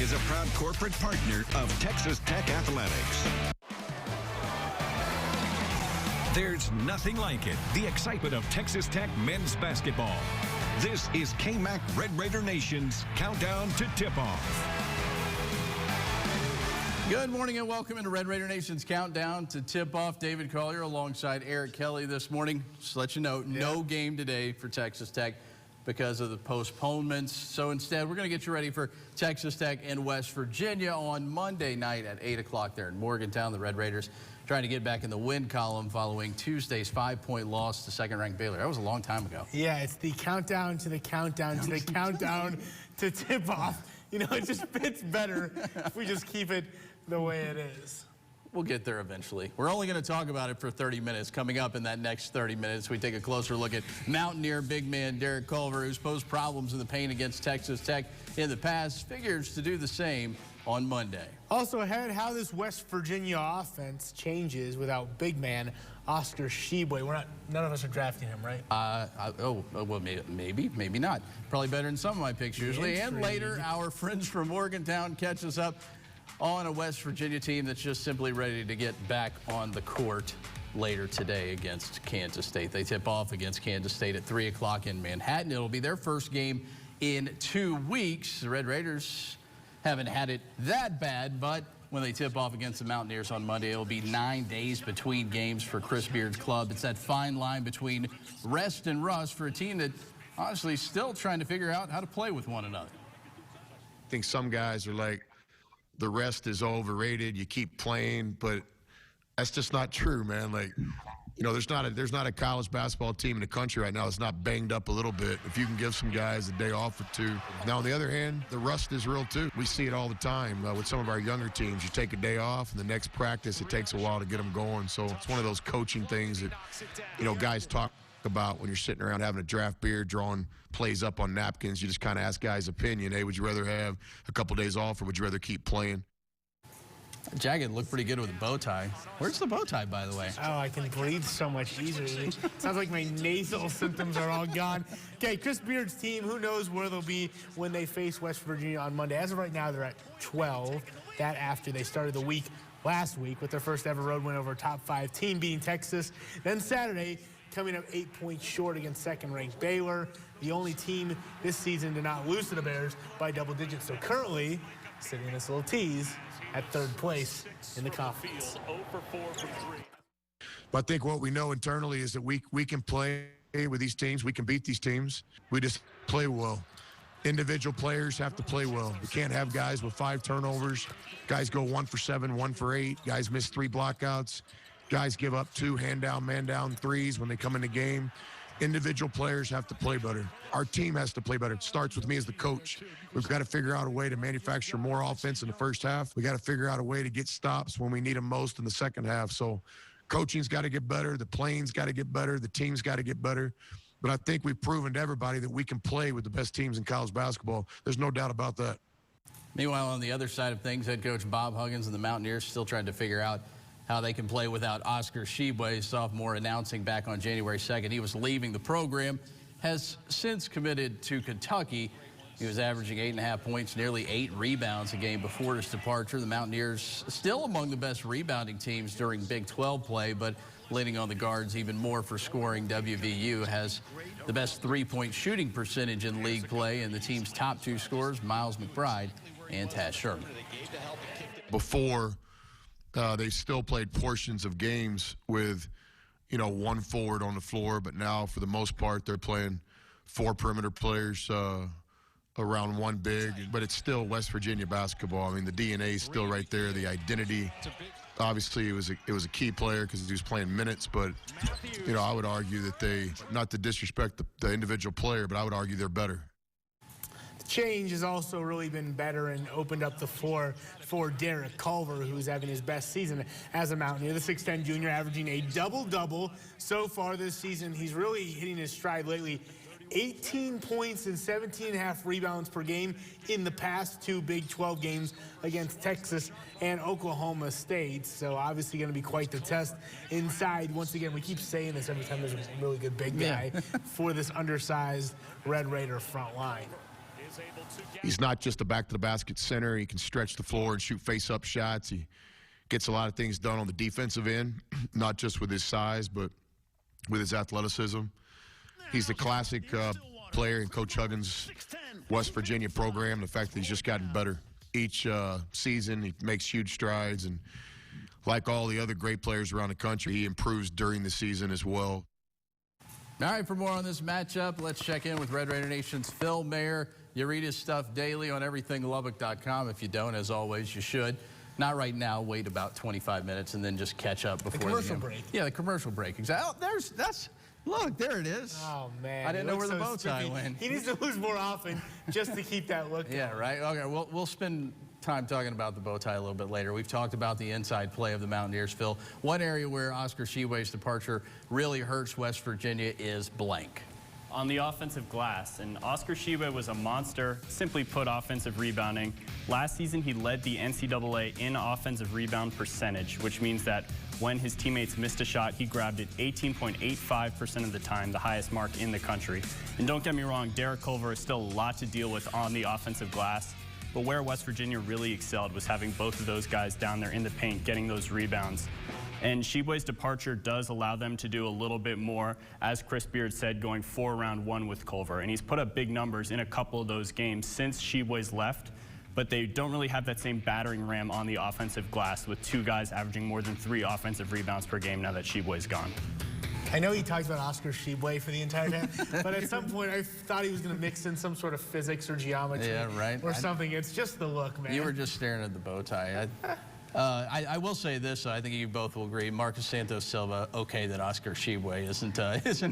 is a proud corporate partner of Texas Tech Athletics. There's nothing like it. The excitement of Texas Tech men's basketball. This is KMAC Red Raider Nation's Countdown to Tip-Off. Good morning and welcome into Red Raider Nation's Countdown to Tip-Off. David Collier alongside Eric Kelly this morning. Just to let you know, no game today for Texas Tech because of the postponements. So instead, we're going to get you ready for Texas Tech and West Virginia on Monday night at 8 o'clock there in Morgantown. The Red Raiders trying to get back in the win column following Tuesday's 5-point loss to second-ranked Baylor. That was a long time ago. Yeah, it's the countdown to the countdown to the countdown to tip-off. You know, it just fits better if we just keep it the way it is. We'll get there eventually. We're only going to talk about it for 30 minutes. Coming up in that next 30 minutes, we take a closer look at Mountaineer big man Derek Culver, who's posed problems in the paint against Texas Tech in the past, figures to do the same on Monday. Also ahead, how this West Virginia offense changes without big man Oscar Tshiebwe. None of us are drafting him, right? Well, maybe not. Probably better than some of my picks usually. And later, our friends from Morgantown catch us up on a West Virginia team that's just simply ready to get back on the court later today against Kansas State. They tip off against Kansas State at 3 o'clock in Manhattan. It'll be their first game in 2 weeks. The Red Raiders haven't had it that bad, but when they tip off against the Mountaineers on Monday, it'll be 9 days between games for Chris Beard's club. It's that fine line between rest and rust for a team that honestly is still trying to figure out how to play with one another. I think some guys are like, the rest is overrated, you keep playing, but that's just not true, man. Like, you know, there's not a college basketball team in the country right now that's not banged up a little bit. If you can give some guys a day off or two. Now, on the other hand, the rust is real too. We see it all the time with some of our younger teams. You take a day off, and the next practice, it takes a while to get them going. So it's one of those coaching things that, you know, guys talk about when you're sitting around having a draft beer, drawing plays up on napkins. You just kind of ask guys' opinion. Hey, would you rather have a couple days off, or would you rather keep playing? Jagged looked pretty good with a bow tie. Where's the bow tie, by the way? Oh, I can breathe so much easier. Sounds like my nasal symptoms are all gone. Okay, Chris Beard's team, who knows where they'll be when they face West Virginia on Monday. As of right now, they're at 12. That after they started the week last week with their first ever road win over a top 5 team, beating Texas. Then Saturday, coming up 8 points short against second-ranked Baylor, the only team this season to not lose to the Bears by double digits. So currently, sitting in this little tease at 3rd place in the conference. But I think what we know internally is that we can play with these teams. We can beat these teams. We just play well. Individual players have to play well. We can't have guys with 5 turnovers. Guys go 1 for 7, 1 for 8. Guys miss 3 blockouts. Guys give up 2 hand-down, man-down threes when they come in the game. Individual players have to play better. Our team has to play better. It starts with me as the coach. We've got to figure out a way to manufacture more offense in the first half. We got to figure out a way to get stops when we need them most in the second half. So coaching's got to get better. The playing's got to get better. The team's got to get better. But I think we've proven to everybody that we can play with the best teams in college basketball. There's no doubt about that. Meanwhile, on the other side of things, head coach Bob Huggins and the Mountaineers still trying to figure out how they can play without Oscar Tshiebwe, sophomore, announcing back on January 2nd he was leaving the program, has since committed to Kentucky. He was averaging 8.5 points, nearly 8 rebounds a game before his departure. The Mountaineers still among the best rebounding teams during Big 12 play, but leaning on the guards even more for scoring. WVU has the best 3-point shooting percentage in league play, and the team's top 2 scorers, Miles McBride and Taz Sherman. Before, they still played portions of games with, you know, 1 forward on the floor, but now for the most part they're playing 4 perimeter players around 1 big. But it's still West Virginia basketball. I mean, the DNA is still right there. The identity, obviously, it was a key player because he was playing minutes. But you know, I would argue that they, not to disrespect the individual player, but I would argue they're better. Change has also really been better and opened up the floor for Derek Culver, who's having his best season as a Mountaineer. The 6'10 junior averaging a double-double so far this season. He's really hitting his stride lately. 18 points and 17.5 rebounds per game in the past 2 Big 12 games against Texas and Oklahoma State. So obviously going to be quite the test inside. Once again, we keep saying this every time there's a really good big guy for this undersized Red Raider front line. He's not just a back-to-the-basket center. He can stretch the floor and shoot face-up shots. He gets a lot of things done on the defensive end, not just with his size, but with his athleticism. He's the classic player in Coach Huggins' West Virginia program. The fact that he's just gotten better each season. He makes huge strides, and like all the other great players around the country, he improves during the season as well. All right, for more on this matchup, let's check in with Red Raider Nation's Phil Mayer. You read his stuff daily on everythinglubbock.com. If you don't, as always, you should. Not right now. Wait about 25 minutes and then just catch up before the commercial break. Yeah, the commercial break. Exactly. Oh, look, there it is. Oh, man. I didn't know where the bow tie went. He needs to lose more often just to keep that look going. Yeah, right? Okay, we'll spend time talking about the bow tie a little bit later. We've talked about the inside play of the Mountaineers, Phil. One area where Oscar Tshiebwe's departure really hurts West Virginia is blank. On the offensive glass, and Oscar Tshiebwe was a monster, simply put, offensive rebounding. Last season, he led the NCAA in offensive rebound percentage, which means that when his teammates missed a shot, he grabbed it 18.85% of the time, the highest mark in the country. And don't get me wrong, Derek Culver is still a lot to deal with on the offensive glass. But where West Virginia really excelled was having both of those guys down there in the paint, getting those rebounds. And Tshiebwe's departure does allow them to do a little bit more, as Chris Beard said, going 4 round 1 with Culver. And he's put up big numbers in a couple of those games since Tshiebwe's left, but they don't really have that same battering ram on the offensive glass with 2 guys averaging more than 3 offensive rebounds per game now that Tshiebwe's gone. I know he talks about Oscar Tshiebwe for the entire time, but at some point I thought he was going to mix in some sort of physics or geometry or something. It's just the look, man. You were just staring at the bow tie. I will say this, I think you both will agree, Marcus Santos Silva, okay that Oscar Tshiebwe isn't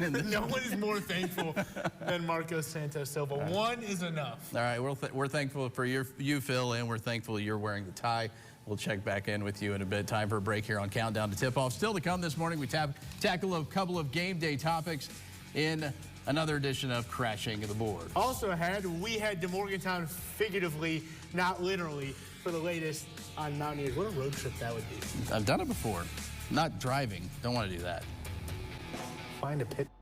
in this. No one is more thankful than Marcos Santos Silva. Right. One is enough. All right, we're thankful for you, Phil, and we're thankful you're wearing the tie. We'll check back in with you in a bit. Time for a break here on Countdown to Tip-Off. Still to come this morning, we tackle a couple of game day topics in another edition of Crashing the Board. Also ahead, we head to Morgantown figuratively, not literally, for the latest on Mountaineers. What a road trip that would be. I've done it before. Not driving. Don't want to do that. Find a pit.